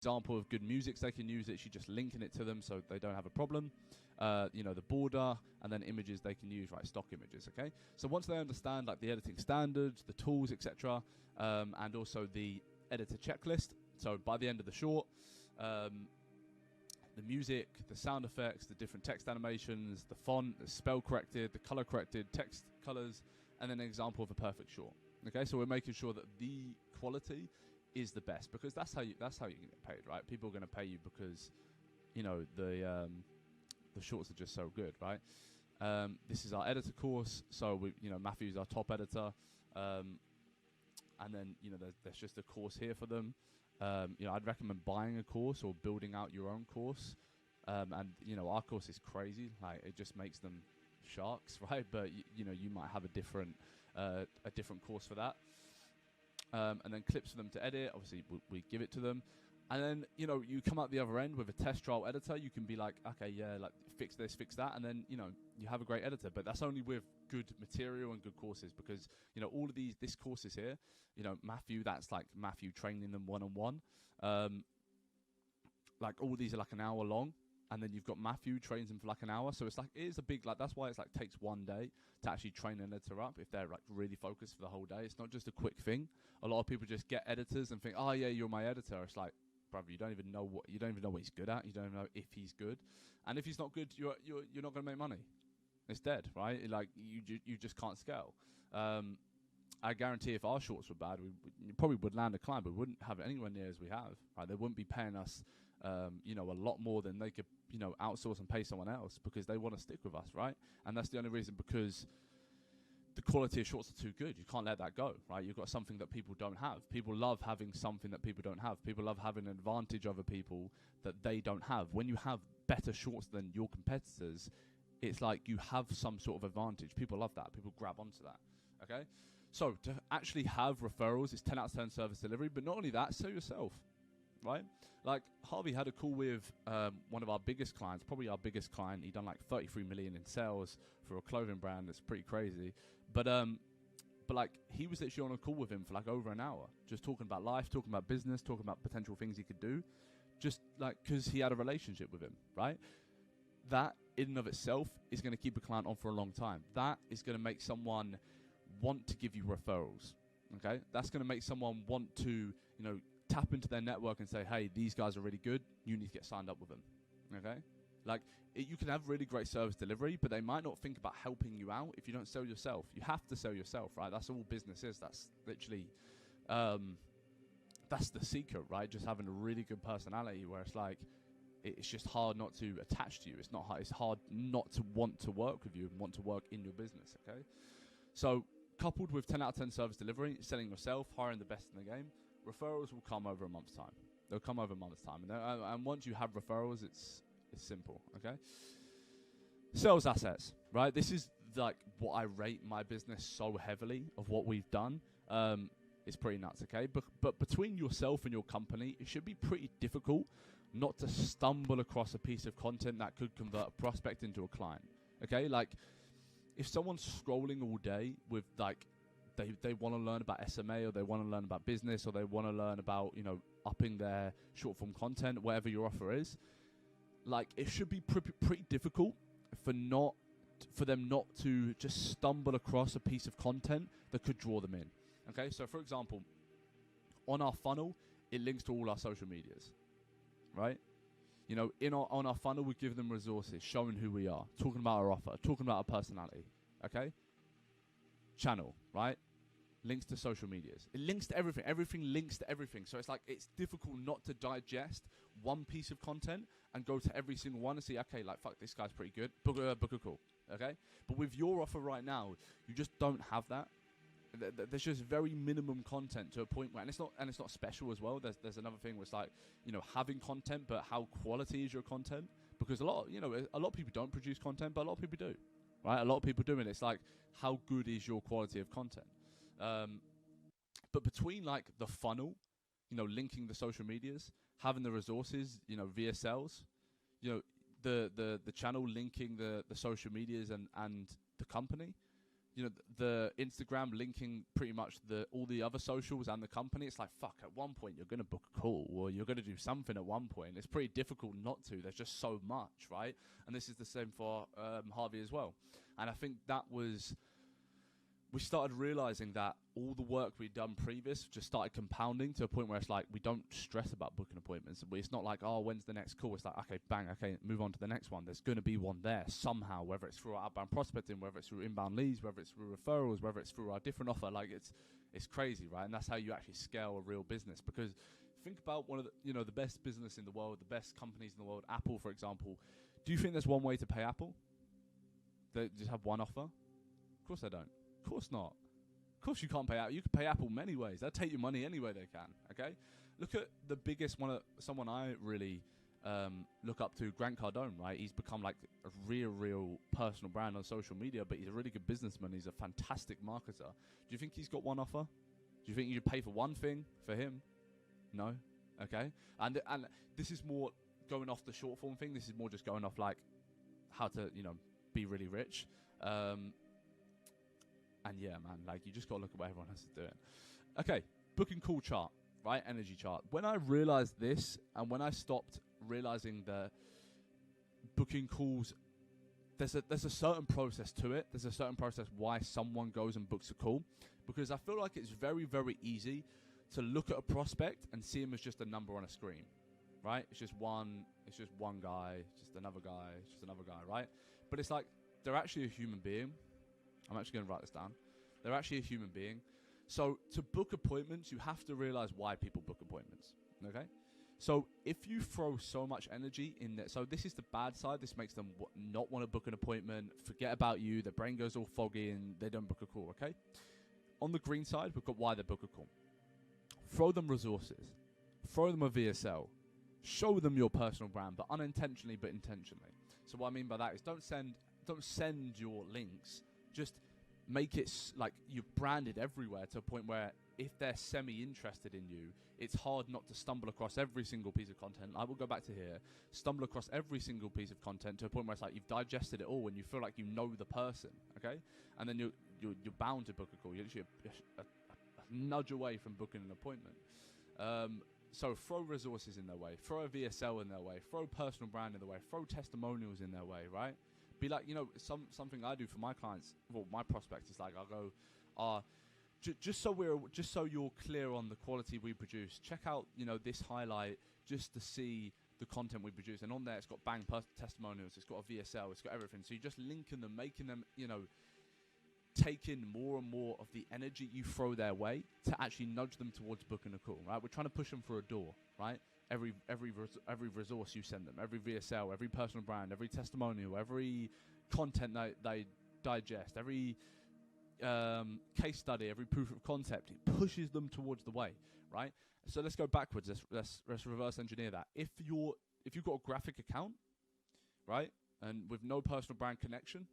example of good music they can use, it's just linking it to them so they don't have a problem. The border, and then images they can use, right, stock images, okay? So once they understand like the editing standards, the tools, etc., and also the editor checklist, so by the end of the short, the music, the sound effects, the different text animations, the font, the spell corrected, the color corrected, text colors, and then an example of a perfect short. Okay, so we're making sure that the quality is the best, because that's how you get paid, right? People are going to pay you because the shorts are just so good, right? This is our editor course, so Matthew's our top editor, and then there's just a course here for them. I'd recommend buying a course or building out your own course. And our course is crazy. Like, it just makes them sharks, right? But you might have a different course for that. And then clips for them to edit. Obviously, we give it to them. And then, you come out the other end with a test trial editor. You can be like, okay, yeah, like fix this, fix that. And then, you have a great editor. But that's only with good material and good courses, because, all of this courses here, Matthew, that's like Matthew training them one-on-one. Like, all these are like an hour long. And then you've got Matthew trains them for like an hour. So it's like, it is a big, like, that's why it's like takes one day to actually train an editor up if they're like really focused for the whole day. It's not just a quick thing. A lot of people just get editors and think, oh yeah, you're my editor. It's like, brother, you don't even know what he's good at. You don't know if he's good. And if he's not good, you're not going to make money. It's dead, right? Like, you just can't scale. I guarantee if our shorts were bad, we probably would land a client, but we wouldn't have it anywhere near as we have. Right? They wouldn't be paying us, a lot more than they could, outsource and pay someone else, because they want to stick with us, right? And that's the only reason, because the quality of shorts are too good. You can't let that go, right? You've got something that people don't have. People love having something that people don't have. People love having an advantage over people that they don't have. When you have better shorts than your competitors, it's like you have some sort of advantage. People love that. People grab onto that, okay? So to actually have referrals is 10 out of 10 service delivery, but not only that, sell yourself, right? Like, Harvey had a call with one of our biggest clients, probably our biggest client. He done like 33 million in sales for a clothing brand. That's pretty crazy. But like, he was literally on a call with him for like over an hour, just talking about life, talking about business, talking about potential things he could do, just like because he had a relationship with him, right? That in and of itself is going to keep a client on for a long time. That is going to make someone want to give you referrals, okay? That's going to make someone want to, tap into their network and say, hey, these guys are really good. You need to get signed up with them, okay? Like, you can have really great service delivery, but they might not think about helping you out if you don't sell yourself. You have to sell yourself, right? That's all business is. That's literally, that's the secret, right? Just having a really good personality where it's like, it's just hard not to attach to you. It's not hard. It's hard not to want to work with you and want to work in your business, okay? So, coupled with 10 out of 10 service delivery, selling yourself, hiring the best in the game, referrals will come over a month's time. They'll come over a month's time. And once you have referrals, it's simple, okay? Sales assets, right? This is like what I rate my business so heavily of what we've done. It's pretty nuts, okay? But between yourself and your company, it should be pretty difficult not to stumble across a piece of content that could convert a prospect into a client, okay? Like, if someone's scrolling all day with like, they want to learn about SMA, or they want to learn about business, or they want to learn about, upping their short form content, whatever your offer is, like, it should be pretty difficult for them not to just stumble across a piece of content that could draw them in. Okay, so for example, on our funnel, it links to all our social medias, right? On our funnel, we give them resources, showing who we are, talking about our offer, talking about our personality, okay? Channel, right? Links to social medias. It links to everything. Everything links to everything. So it's like, it's difficult not to digest one piece of content and go to every single one and see, okay, like, fuck, this guy's pretty good. Book a call, okay? But with your offer right now, you just don't have that. There's just very minimum content to a point where, and it's not special as well. There's another thing where it's like, having content, but how quality is your content? Because a lot of people don't produce content, but a lot of people do, right? A lot of people do, and it's like, how good is your quality of content? But between like the funnel, linking the social medias, having the resources, via sales, the channel linking the social medias and the company, you know, the Instagram linking pretty much all the other socials and the company. It's like, fuck, at one point you're going to book a call or you're going to do something at one point. It's pretty difficult not to. There's just so much, right? And this is the same for Harvey as well. And I think that was, we started realizing that all the work we'd done previous just started compounding to a point where it's like we don't stress about booking appointments. It's not like, oh, when's the next call? It's like, okay, bang, okay, move on to the next one. There's going to be one there somehow, whether it's through outbound prospecting, whether it's through inbound leads, whether it's through referrals, whether it's through our different offer. Like it's crazy, right? And that's how you actually scale a real business. Because think about one of the, you know, the best business in the world, the best companies in the world, Apple, for example. Do you think there's one way to pay Apple? They just have one offer? Of course they don't. Of course not. Of course you can't pay Apple. You can pay Apple many ways. They'll take your money any way they can, okay? Look at the biggest one, someone I really look up to, Grant Cardone, right? He's become like a real personal brand on social media, but he's a really good businessman. He's a fantastic marketer. Do you think he's got one offer? Do you think you pay for one thing for him? No? Okay? And this is more going off the short form thing. This is more just going off like how to, you know, be really rich. And yeah, man, like you just got to look at what everyone else is doing. Okay, booking call chart, right? Energy chart. When I realized this and when I stopped realizing the booking calls, there's a certain process to it. There's a certain process why someone goes and books a call. Because I feel like it's very easy to look at a prospect and see him as just a number on a screen, right? It's just one guy, just another guy, right? But it's like, they're actually a human being. I'm actually going to write this down. They're actually a human being. So to book appointments, you have to realize why people book appointments, okay? So if you throw so much energy in there, so this is the bad side. This makes them not want to book an appointment, forget about you, their brain goes all foggy and they don't book a call, okay? On the green side, we've got why they book a call. Throw them resources. Throw them a VSL. Show them your personal brand, but unintentionally, but intentionally. So what I mean by that is don't send your links. Just make it like you've branded everywhere to a point where if they're semi-interested in you, it's hard not to stumble across every single piece of content. I will go back to here. Stumble across every single piece of content to a point where it's like you've digested it all and you feel like you know the person, okay? And then you're bound to book a call. You're literally a nudge away from booking an appointment. So throw resources in their way. Throw a VSL in their way. Throw personal brand in their way. Throw testimonials in their way, right? Be like, you know, something I do for my clients, well, my prospects is like, I'll go, just so you're clear on the quality we produce, check out, you know, this highlight just to see the content we produce. And on there, it's got bang testimonials, it's got a VSL, it's got everything. So you're just linking them, making them, you know, take in more and more of the energy you throw their way to actually nudge them towards booking a call, right? We're trying to push them through a door, right? Every resource you send them, every VSL, every personal brand, every testimonial, every content they digest, every case study, every proof of concept, it pushes them towards the way, right? So let's go backwards. Let's reverse engineer that. If you've got a graphic account, right, and with no personal brand connection,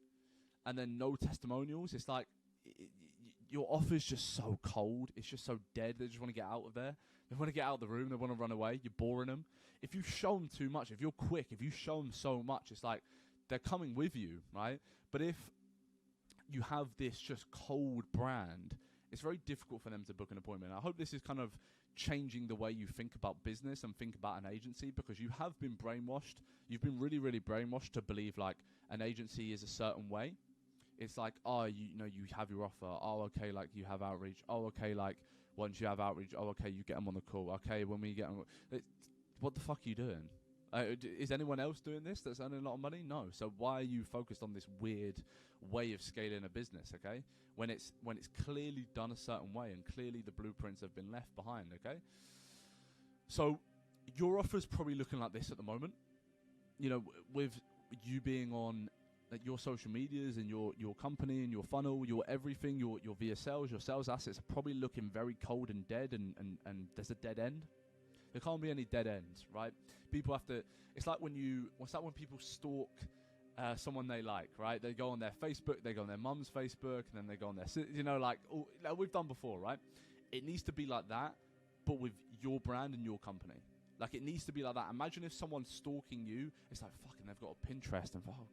and then no testimonials, it's like your offer's just so cold. It's just so dead. They just want to get out of there. They want to get out of the room. They want to run away. You're boring them. If you show them too much, if you're quick, if you show them so much, it's like they're coming with you, right? But if you have this just cold brand, it's very difficult for them to book an appointment. I hope this is kind of changing the way you think about business and think about an agency, because you have been brainwashed. You've been really brainwashed to believe like an agency is a certain way. It's like, oh, you know, you have your offer. Oh, okay, like you have outreach. Oh, okay, like once you have outreach, oh, okay, you get them on the call. Okay, when we get them, what the fuck are you doing? Is anyone else doing this that's earning a lot of money? No. So why are you focused on this weird way of scaling a business, okay? When it's clearly done a certain way and clearly the blueprints have been left behind, okay? So your offer's probably looking like this at the moment. You know, with you being on like your social medias and your company and your funnel, your everything, your VSLs, your sales assets are probably looking very cold and dead, and there's a dead end. There can't be any dead ends, right? People have to. It's like when people stalk someone they like, right? They go on their Facebook, they go on their mum's Facebook, and then they go on their, you know, like we've done before, right? It needs to be like that, but with your brand and your company. Like, it needs to be like that. Imagine if someone's stalking you, it's like, fucking, they've got a Pinterest, and oh,